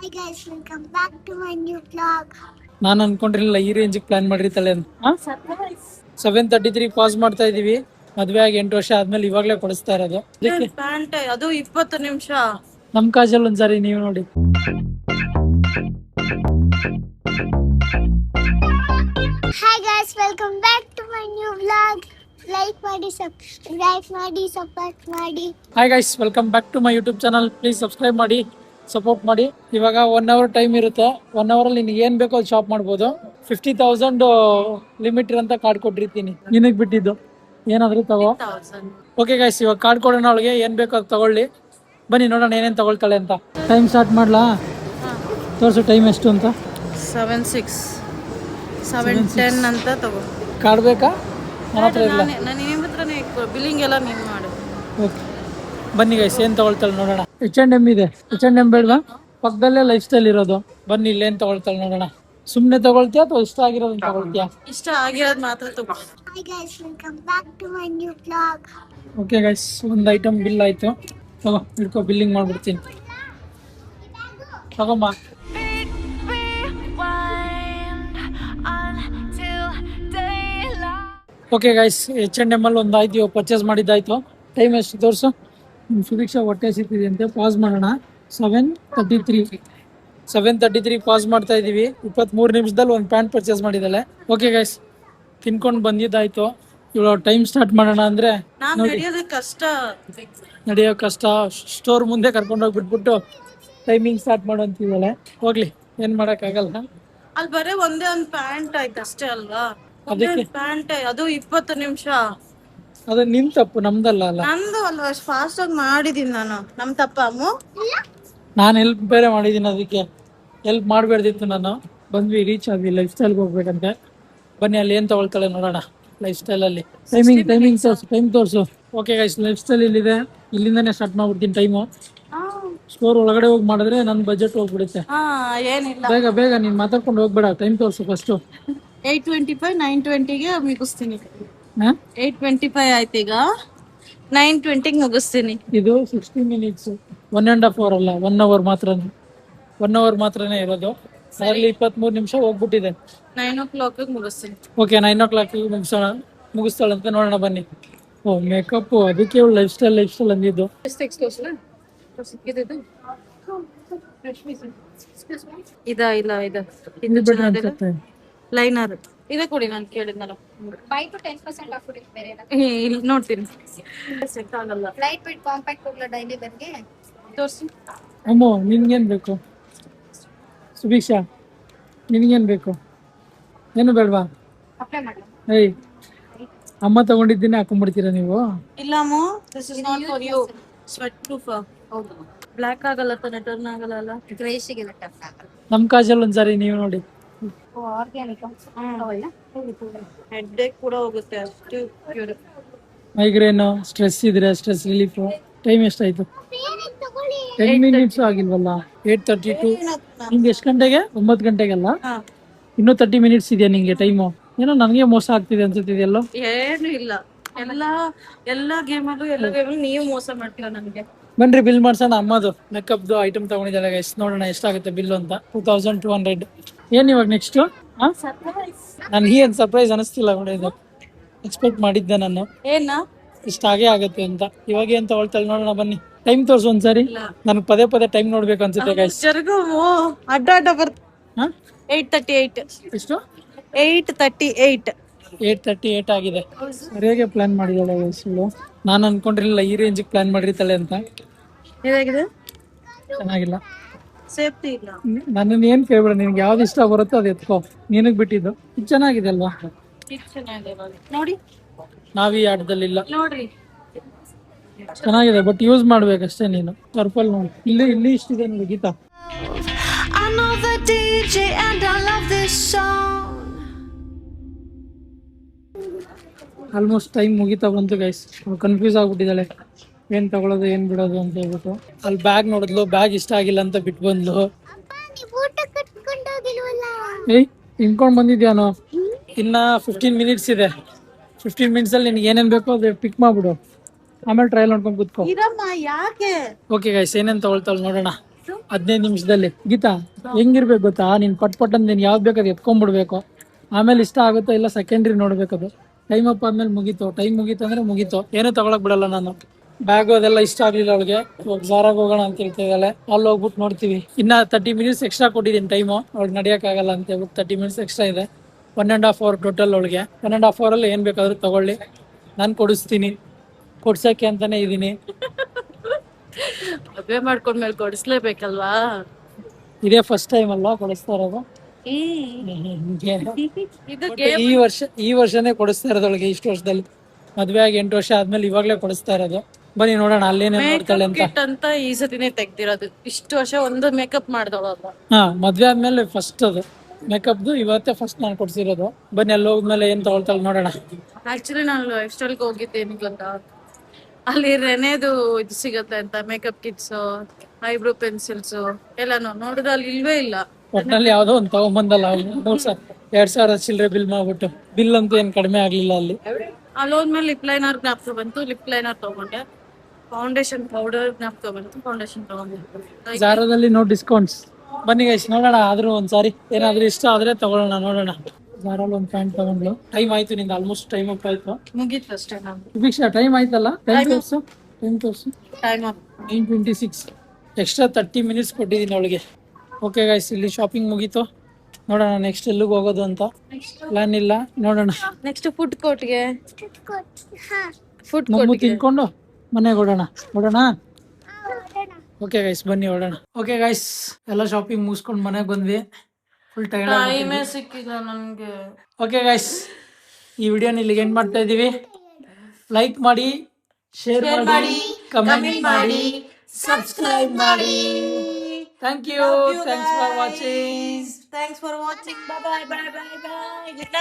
Hi guys, welcome back to my new vlog. ನಾನು ಅನ್ಕೊಂಡಿರಲಿಲ್ಲ ಈ range plan ಮಾಡಿರ್ತಾಳೆ ಅಂತ. 7:33 pass ಮಾಡ್ತಾ ಇದೀವಿ. ಮದ್ವೆ ಆಗಿ 8 ವರ್ಷ ಆದ್ಮೇಲೆ ಇವಾಗ್ಲೇ ಕೊಡಿಸ್ತಾ ಇರೋದು. ಪ್ಯಾಂಟ್ ಅದು 20 ನಿಮಿಷ. ನಮ್ ಕಾಜಲ್ ಒಂದ್ಸಾರಿ ನೀವು ನೋಡಿ. Hi guys, welcome back to my new vlog. Like ಮಾಡಿ subscribe ಮಾಡಿ support ಮಾಡಿ. Hi guys, welcome back to my YouTube channel. Please subscribe ಮಾಡಿ, ಸಪೋರ್ಟ್ ಮಾಡಿ. ಇವಾಗ 1 hour ಟೈಮ್ ಇರುತ್ತೆ. 1 hour ಅಲ್ಲಿ ನಿನಗೆ ಏನ್ ಬೇಕೋ ಅದು ಶಾಪ್ ಮಾಡ್ಬೋದು. 50,000 ಲಿಮಿಟ್ ಅಂತ ಕಾರ್ಡ್ ಕೊಟ್ಟಿರ್ತೀನಿ. ನಿನಗೆ ಬಿಟ್ಟಿದ್ದು ಏನಾದ್ರೂ ತಗೋ. ಓಕೆ ಗೈಸ್, ಇವಾಗ ಕಾರ್ಡ್ ಕೊಡೋಣ. ಅವಳಿಗೆ ಏನ್ ಬೇಕೋ ಅದು ತಗೊಳ್ಳಿ. ಬನ್ನಿ ನೋಡೋಣ ಏನೇನು ತಗೊಳ್ತಾಳೆ ಅಂತ. ಟೈಮ್ ಸ್ಟಾರ್ಟ್ ಮಾಡ್ಲಾ? ತೋರಿಸು ಟೈಮ್ ಎಷ್ಟು ಅಂತ. 7:06 7:10 ಅಂತ ತಗೋ. ಕಾರ್ಡ್ ಬೇಕಾ? ನನ್ನ ಹತ್ರ ಇಲ್ಲ. ನಾನು ನಿಮ್ಮ ಹತ್ರನೇ ಬಿಲ್ಲಿಂಗ್ ಎಲ್ಲ ನೀನು ಮಾಡು. ಓಕೆ ಬನ್ನಿ ಗೈಸ್, ಏನು ತಗೊಳ್ತಾಳೆ ನೋಡೋಣ. H&M ಇದೆ. H&M ಬೇಡವಾ? ಪಕ್ಕದಲ್ಲೇ ಲೈಫ್ ಸ್ಟೈಲ್ ಇರೋದು. ಬನ್ನಿ ಇಲ್ಲೇನು ತಗೊಳ್ತಾಳೆ ನೋಡೋಣ. ಸುಮ್ಮನೆ ತಗೊಳ್ತೀಯಾ ಅಥವಾ ಇಷ್ಟ ಆಗಿರೋದನ್ನ ತಗೊಳ್ತೀಯಾ? ಇಷ್ಟ ಆಗಿರೋದು ಮಾತ್ರ ತಗೋ. Hi guys, welcome back to my new vlog. Okay guys, ಒಂದು ಐಟಮ್ ಬಿಲ್ ಆಯಿತು. ತಗೋ ಇಟ್ಕೋ, ಬಿಲ್ಲಿಂಗ್ ಮಾಡಿಬಿಡ್ತೀನಿ. ತಗೊಮ್ಮ. ಓಕೆ ಗೈಸ್, H&M ಅಲ್ಲಿ ಒಂದು ಆಯ್ತು, ಪರ್ಚೇಸ್ ಮಾಡಿದ್ದಾಯ್ತು. ಟೈಮ್ ಎಷ್ಟು ತೋರಿಸು. ಸುದೀಕ್ಷಾ ಹೊಟ್ಟೆ ಸಿಗ್ತಿದೆಯಂತೆ. ಪಾಸ್ ಮಾಡೋಣ. 7:33 ಪಾಸ್ ಮಾಡ್ತಾ ಇದ್ದೀವಿ. 23 ನಿಮಿಷದಲ್ಲಿ ಒಂದು ಪ್ಯಾಂಟ್ ಪರ್ಚೇಸ್ ಮಾಡಿದ್ದಾಳೆ. ಓಕೆ ಗೈಸ್, ತಿನ್ಕೊಂಡು ಬಂದಿದ್ದಾಯ್ತು. ಇವಾಗ ಟೈಮ್ ಸ್ಟಾರ್ಟ್ ಮಾಡೋಣ ಅಂದರೆ ನಡೆಯೋ ಕಷ್ಟ. ಸ್ಟೋರ್ ಮುಂದೆ ಕರ್ಕೊಂಡೋಗಿ ಬಿಟ್ಬಿಟ್ಟು ಟೈಮಿಂಗ್ ಸ್ಟಾರ್ಟ್ ಮಾಡು ಅಂತಿದ್ದಾಳೆ. ಹೋಗ್ಲಿ, ಏನು ಮಾಡೋಕ್ಕಾಗಲ್ಲ. ಅಲ್ಲಿ ಬರೀ ಒಂದೇ ಒಂದು ಪ್ಯಾಂಟ್ ಆಯ್ತು ಅಷ್ಟೇ ಅಲ್ವಾ? ಅದಕ್ಕೆ ಪ್ಯಾಂಟ್ ಅದು 20 ನಿಮಿಷ. ಅದು ನಿನ್ ತಪ್ಪು, ನಮ್ದಲ್ಲ ಅಲ್ಲ. ನಂದು ಅಲ್ವಾ, ಅಷ್ಟು ಫಾಸ್ಟ್ ಆಗಿ ಮಾಡಿದೀನಿ ನಾನು. ನಮ್ ತಪ್ಪ ಅಮ್ಮು. ನಾನು ಹೆಲ್ಪ್ ಬೇರೆ ಮಾಡಿದ್ದೀನಿ. ಅದಕ್ಕೆ ಹೆಲ್ಪ್ ಮಾಡಬೇಡ್ದಿತ್ತು. ನಾನು ಬಂದ್ವಿ, ರೀಚ್ ಆದ್ವಿ. ಲೈಫ್ ಸ್ಟೈಲ್ಗೆ ಹೋಗ್ಬೇಕಂತೆ. ಬನ್ನಿ ಅಲ್ಲಿ ಏನು ತಗೊಳ್ತಾಳೆ ನೋಡೋಣ. ಲೈಫ್ ಸ್ಟೈಲಲ್ಲಿ ಟೈಮಿಂಗ್ ತೋರಿಸು. ಓಕೆ ಗೈಸ್, ಲೈಫ್ ಸ್ಟೈಲ್ ಇಲ್ಲಿದೆ. ಇಲ್ಲಿಂದನೇ ಸ್ಟಾರ್ಟ್ ಮಾಡ್ಬಿಡ್ತೀನಿ ಟೈಮು. ಸ್ಟೋರ್ ಒಳಗಡೆ ಹೋಗಿ ಮಾಡಿದ್ರೆ ನನ್ನ ಬಜೆಟ್ ಹೋಗ್ಬಿಡುತ್ತೆ. ಏನಿಲ್ಲ, ಬೇಗ ಬೇಗ ನೀನು ಮಾತಾಡ್ಕೊಂಡು ಹೋಗ್ಬೇಡ. ಟೈಮ್ ತೋರಿಸು ಫಸ್ಟು. 8:25 9:20ಗೆ ಮುಗಿಸ್ತೀನಿ. 8:25 ಆಯ್ತು, ಈಗ 9:20ಗೆ ಮುಗಿಸ್ತೀನಿ. ಇದು 60 ಮಿನಿಟ್ಸ್, 1.5 hour ಅಲ್ಲ, 1 hour ಮಾತ್ರನೇ. 1 hour ಮಾತ್ರನೇ ಇರೋದು. ಅದರಲ್ಲಿ 23 ನಿಮಿಷ ಹೋಗ್ಬಿಟ್ಟಿದೆ. 9 o'clock ಮುಗಿಸ್ತೀನಿ. Okay, 9 o'clock ಮುಗಿಸ್ತಾಳಂತೆ. ನೋಡೋಣ ಬನ್ನಿ. ಓ, ಮೇಕಪ್, ಅದಕ್ಕೆ ಲೈಫ್ ಸ್ಟೈಲ್ ಅಂದಿದ್ದು. ಇದಾ ಇಲ್ಲ ಇದು ಲೈನರ್ ಇದೆ ಕೊಡಿ. ನಾನು ಕೇಳಿದ್ನಲ್ಲ, 5 to 10% ಆಫ್ ಇದೆ ಬೇರೆ ಇಲ್ಲಿ ನೋಡ್ತೀನಿ. ಸೆಟ್ ಆಗಲ್ಲ. ಲೈಟ್ ವೇಟ್ ಕಾಂಪ್ಯಾಕ್ಟ್ ಹೋಗ್ಲ ಡೈಲಿ ಬರ್ಗೆ ತೋರಿಸಿ. ಅಮ್ಮೋ, ನಿನ್ಗೇನು ಬೇಕು? ಸುಭೀಕ್ಷಾ, ನಿನಗೇನು ಬೇಕು? ಏನು ಬೇಡವಾ? ಅಪ್ಲೈ ಮಾಡಲ. ಏಯ್, ಅಮ್ಮ ತಗೊಂಡಿದ್ದೀನಿ ಹಾಕೊಂಡ್ಬಿಡ್ತೀರಾ ನೀವು? ಇಲ್ಲ ಅಮ್ಮು, this is not for you. Sweat proof. ಹೌದು, ಬ್ಲ್ಯಾಕ್ ಆಗಲ್ಲ ತಾನೆ, ಟರ್ನ್ ಆಗಲ್ಲ ಅಲ್ಲ. ಗ್ರೇಶಿಗೆಲ್ಲ ಟಫ್ ಆಗಲ್ಲ. ನಮ್ಮ ಕಾಜಲ್ ಒಂದ್ಸಾರಿ ನೀವು ನೋಡಿ. ಆರ್ಗ್ಯಾನಿಕ್ ಅವಲ್ಲ ಹೆಡ್ಡೇಕ್ ಕೂಡ ಹೋಗುತ್ತೆ, ಅಷ್ಟು ಪ್ಯೂರ್. ಮೈಗ್ರೇನು, ಸ್ಟ್ರೆಸ್ ಇದ್ರೆ ಸ್ಟ್ರೆಸ್ ರಿಲೀಫ್. ಟೈಮ್ ಎಷ್ಟಾಯ್ತು? 10 ಮಿನಿಟ್ಸ್ ಆಗಿಲ್ವಲ್ಲ? 8:32. ನಿಂಗೆ ಎಷ್ಟು ಗಂಟೆಗೆ? 9 ಗಂಟೆಗಲ್ಲ, ಇನ್ನೂ 30 ಮಿನಿಟ್ಸ್ ಇದೆಯಾ ನಿಂಗೆ ಟೈಮು? ಏನೋ ನನಗೆ ಮೋಸ ಆಗ್ತಿದೆ ಅನ್ಸುತ್ತಿದೆಯಲ್ಲೋ. ಏನು ಇಲ್ಲ, ಎಲ್ಲ ಗೇಮಲ್ಲೂ ನೀವು ಮೋಸ ಮಾಡ್ತೀರಾ ನನಗೆ. ಬನ್ರಿ ಬಿಲ್ ಮಾಡ್ಸೋಣ. ಅಮ್ಮದು ಮೇಕಪ್ದು ಐಟಮ್ ತಗೊಂಡಿದ್ದಾಳೆ ಗೈಸ್. ನೋಡೋಣ ಎಷ್ಟಾಗುತ್ತೆ ಬಿಲ್ ಅಂತ. 2200. ಏನ್ ಇವಾಗ ನೆಕ್ಸ್ಟ್? ನನ್ಗೆ ಏನ್ ಸರ್ಪ್ರೈಸ್ ಅನಿಸ್ತಿಲ್ಲ ನೋಡಿ. ಇದು ಎಕ್ಸ್ಪೆಕ್ಟ್ ಮಾಡಿದ್ದೆ ನಾನು, ಏನ ಇಷ್ಟ ಆಗೇ ಆಗುತ್ತೆ ಅಂತ. ಇವಾಗ ಏನ್ ತಗೊಳ್ತಾಳೆ ನೋಡೋಣ ಬನ್ನಿ. ಟೈಮ್ ತೋರ್ಸು ಒಂದ್ಸರಿ. ನನ್ಗೆ ಪದೇ ಟೈಮ್ ನೋಡ್ಬೇಕು ಅನ್ಸುತ್ತೆ ಗೈಸ್. ಜರ್ಗು ಅಡ್ಡ ಬರ್ತ. 8:38. ಎಷ್ಟು? 8:38. 8:38 ಆಗಿದೆ. ಸರಿಯಾಗಿ ಪ್ಲಾನ್ ಮಾಡಿದಾಳೆ ವಯಸ್ಸು. ನಾನು ಅನ್ಕೊಂಡಿರ್ಲಿಲ್ಲ ಈ ರೇಂಜಿಗೆ ಪ್ಲಾನ್ ಮಾಡಿರ್ತಾಳೆ ಅಂತ. ಹೇಗಿದೆ? ಚೆನ್ನಾಗಿಲ್ಲ. ಸೇಫ್ಟಿ ಇಲ್ಲ. ನನ್ನನ್ನು ಏನ್ ಕೇಳ್ಬೇಡ, ನಿನ್ಗೆ ಯಾವ್ದು ಇಷ್ಟ ಬರುತ್ತೋ ಅದು ಎತ್ಕೋ. ನಿನಗ್ ಬಿಟ್ಟಿದ್ದು. ಇದು ಚೆನ್ನಾಗಿದೆ ಅಲ್ವಾ? ನೋಡಿ, ನಾವ್ ಈ ಆಟದಲ್ಲಿಲ್ಲ. ನೋಡ್ರಿ, ಚೆನ್ನಾಗಿದೆ, ಬಟ್ ಯೂಸ್ ಮಾಡ್ಬೇಕಷ್ಟೇ ನೀನು. ಪರ್ಪಲ್ ನೋಡಿ, ಇಲ್ಲಿ ಇಷ್ಟಿದೆ ನೋಡಿ ಗೀತಾ. ಆಲ್ಮೋಸ್ಟ್ ಟೈಮ್ ಮುಗಿತಾ ಬಂತು ಗೈಸ್. ಕನ್ಫ್ಯೂಸ್ ಆಗ್ಬಿಟ್ಟಿದ್ದಾಳೆ, ಏನ್ ತಗೊಳ್ಳೋದು ಏನ್ ಬಿಡೋದು ಅಂತ ಹೇಳ್ಬಿಟ್ಟು. ಅಲ್ಲಿ ಬ್ಯಾಗ್ ನೋಡಿದ್ಲು, ಬ್ಯಾಗ್ ಇಷ್ಟ ಆಗಿಲ್ಲ ಅಂತ ಬಿಟ್ಟು ಬಂದ್ಲು. ಏಯ್, ತಿನ್ಕೊಂಡ್ ಬಂದಿದ್ಯಾನೋ? ಇನ್ನ 15 ಮಿನಿಟ್ಸ್ ಇದೆ. 15 ಮಿನಿಟ್ಸ್ ಅಲ್ಲಿ ನಿನ್ಗೆ ಏನೇನ್ ಬೇಕೋ ಅದು ಪಿಕ್ ಮಾಡ್ಬಿಡು. ಆಮೇಲೆ ಟ್ರಯಲ್ ನೋಡ್ಕೊಂಡು ಕೂತ್ಕೋ. ಇರಮ್ಮ, ಯಾಕೆ? ಓಕೆ ಗೈಸ್, ಏನೇನ್ ತಗೊಳ್ತಾಳೆ ನೋಡೋಣ. 15 ನಿಮಿಷದಲ್ಲಿ. ಗೀತಾ ಹೆಂಗಿರ್ಬೇಕು ಗೊತ್ತಾ, ನೀನ್ ಪಟ್ ಅಂತ ನೀನ್ ಯಾವ್ದು ಬೇಕಾದ್ರೆ ಎತ್ಕೊಂಡ್ಬಿಡ್ಬೇಕು. ಆಮೇಲೆ ಇಷ್ಟ ಆಗುತ್ತೋ ಇಲ್ಲ ಸೆಕೆಂಡ್ರಿ ನೋಡ್ಬೇಕದು. ಟೈಮ್ ಅಪ್ ಆದ್ಮೇಲೆ ಮುಗೀತು. ಟೈಮ್ ಮುಗೀತು ಅಂದ್ರೆ ಮುಗೀತು, ಏನೂ ತಗೊಳಕ್ ಬಿಡಲ್ಲ ನಾನು. ಬ್ಯಾಗು ಅದೆಲ್ಲ ಇಷ್ಟ ಆಗ್ಲಿಲ್ಲ ಅವಳಿಗೆ. ಇವಾಗ ಜಾರಾಗ ಹೋಗೋಣ ಅಂತ ಹೇಳ್ತಾ ಇದ್ದಾಳೆ. ಅಲ್ಲಿ ಹೋಗ್ಬಿಟ್ಟು ನೋಡ್ತೀವಿ. ಇನ್ನ 30 ಮಿನಿಟ್ಸ್ ಎಕ್ಸ್ಟ್ರಾ ಕೊಟ್ಟಿದ್ದೀನಿ ಟೈಮು. ಅವ್ಳಿಗೆ ನಡಿಯಕ್ಕಾಗಲ್ಲ ಅಂತ ಹೇಳ್ಬಿಟ್ಟು 30 ಮಿನಿಟ್ಸ್ ಎಕ್ಸ್ಟ್ರಾ ಇದೆ. 1.5 ಅವರ್ ಟೋಟಲ್ ಅವಳಿಗೆ. 1.5 ಅವರಲ್ಲಿ ಏನ್ ಬೇಕಾದ್ರೂ ತಗೊಳ್ಳಿ, ನಾನು ಕೊಡಿಸ್ತೀನಿ. ಕೊಡ್ಸಕ್ಕೆ ಅಂತಾನೆ ಇದೀನಿ. ಮದ್ವೆ ಮಾಡ್ಕೊಂಡ್ಮೇಲೆ ಕೊಡಿಸ್ಲೇಬೇಕಲ್ವಾ. ಇದೇ ಫಸ್ಟ್ ಟೈಮ್ ಅಲ್ವಾ ಕೊಡಿಸ್ತಾ ಇರೋದು. ಇದು ಈ ವರ್ಷನೇ ಕೊಡಿಸ್ತಾ ಇರೋದೊಳಗೆ. ಇಷ್ಟು ವರ್ಷದಲ್ಲಿ ಮದ್ವೆ ಆಗಿ 8 ವರ್ಷ ಆದ್ಮೇಲೆ ಇವಾಗ್ಲೇ ಕೊಡಿಸ್ತಾ ಇರೋದು. ಬನ್ನಿ ನೋಡೋಣ ಅಲ್ಲೇನೇನ್ ನೋಡ್ತಾಳೆ ಅಂತ. ಕಿಟ್ ಅಂತ ಈ ಸತಿನೇ ತೆಗ್ದಿರೋದು. ಇಷ್ಟು ವರ್ಷ ಒಂದು ಮೇಕಪ್ ಮಾಡ್ದವಳಲ್ಲ. ಹಾ, ಮದ್ವೆ ಆದ್ಮೇಲೆ ಫಸ್ಟ್ ಅದು ಮೇಕಪ್ದು. ಇವತ್ತೇ ಫಸ್ಟ್ ನಾನು ಕೊಡ್ಸಿರೋದು. ಬನ್ನಿ ಅಲ್ಲಿ ಹೋದ್ಮೇಲೆ ಏನ್ ತಗೊಳ್ತಾಳೆ ನೋಡೋಣ. ಆಕ್ಚುಲಿ ನಾನು ಲೈಫ್ ಸ್ಟೈಲ್ಗೆ ಹೋಗಿದ್ದೇನೆ ಗೊತ್ತಾ. ಅಲ್ಲಿ ರೆನೆದು ಇದು ಸಿಗತ್ತೆ ಅಂತ, ಮೇಕಪ್ ಕಿಟ್ಸ್, ಐಬ್ರೋ ಪೆನ್ಸಿಲ್ಸ್ ಎಲ್ಲಾನು ನೋಡಿದ್ರೆ ಅಲ್ಲಿ ಇಲ್ವೇ ಇಲ್ಲ. ಒಟ್ನಲ್ಲಿ ಯಾವ್ದೋ ಒಂದು ತಗೊಂಬಂದಲ್ಲ 2,000 ಚಿಲ್ಲರೆ ಬಿಲ್ ಮಾಡ್ಬಿಟ್ಟು. ಬಿಲ್ ಅಂತೂ ಏನ್ ಕಡಿಮೆ ಆಗ್ಲಿಲ್ಲ ಅಲ್ಲಿ. ಅಲ್ಲಿ ಹೋದ್ಮೇಲೆ ಲಿಪ್ ಲೈನರ್ ಜ್ಞಾಪಕ ಬಂತು, ಲಿಪ್ ಲೈನರ್ ತಗೊಂಡೆ. ಫೌಂಡೇಶನ್ ಪೌಡರ್ ಜ್ಞಾಪಕ ಬಂತು, ಫೌಂಡೇಶನ್ ತಗೊಂಡೆ. ಜಾರದಲ್ಲಿ ನೋ ಡಿಸ್ಕೌಂಟ್ಸ್. ಬನ್ನಿ ಗೈಸ್ ನೋಡೋಣ. ಆದ್ರೂ ಒಂದ್ಸಾರಿ ಏನಾದ್ರೂ ಇಷ್ಟ ಆದ್ರೆ ತಗೊಳ್ಳೋಣ, ನೋಡೋಣ. ಜಾರಲ್ಲಿ ಒಂದು ಪ್ಯಾಂಟ್ ತಗೊಂಡ್ಲು. ಟೈಮ್ ಆಯ್ತು ನಿಂದ, ಆಲ್ಮೋಸ್ಟ್ ಟೈಮ್ ಅಪ್ ಆಯ್ತು. ಮುಗೀತು ಅಷ್ಟೇ ನಾನು. ಸುಭಿಕ್ಷಾ ಟೈಮ್ ಆಯ್ತಲ್ಲ. ಟೈಮ್ ತೋರ್ಸು. Time up 9:26. ಎಕ್ಸ್ಟ್ರಾ 30 ಮಿನಿಟ್ಸ್ ಕೊಟ್ಟಿದ್ದೀನಿ ಅವಳಿಗೆ. ಓಕೆ ಗೈಸ್, ಇಲ್ಲಿ ಶಾಪಿಂಗ್ ಮುಗೀತು. ನೋಡೋಣ ನೆಕ್ಸ್ಟ್ ಎಲ್ಲಿಗೆ ಹೋಗೋದು ಅಂತ ಪ್ಲಾನ್ ಇಲ್ಲ, ನೋಡೋಣ. ನೆಕ್ಸ್ಟ್ ಫುಡ್ ಕೋರ್ಟ್ಗೆ. ಹಾ ಫುಡ್ ನಮ್ಮ ಕೋರ್ಟ್ಗೆ ತಿನ್ಕೊಂಡು ಮನೆಗೆ ಓಡೋಣ. ಹೊರಡೋಣ. ಓಕೆ ಗೈಸ್ ಬನ್ನಿ ಓಡೋಣ. ಓಕೆ ಗೈಸ್, ಎಲ್ಲ ಶಾಪಿಂಗ್ ಮುಗಿಸ್ಕೊಂಡು ಮನೆಗೆ ಬಂದ್ವಿ. Full tired. ಟೈಮೇ ಸಿಕ್ಕಿಲ್ಲ ನನ್ಗೆ. ಓಕೆ ಗೈಸ್, ಈ ವಿಡಿಯೋನ ಇಲ್ಲಿಗೆ ಎಂಡ್ ಮಾಡ್ತಾ ಇದ್ದೀವಿ. ಲೈಕ್ ಮಾಡಿ, ಶೇರ್ ಮಾಡಿ, ಕಮೆಂಟ್ ಮಾಡಿ, ಸಬ್ಸ್ಕ್ರೈಬ್ ಮಾಡಿ. Thank you. Thanks for watching. Thanks for watching. Bye bye. Good night.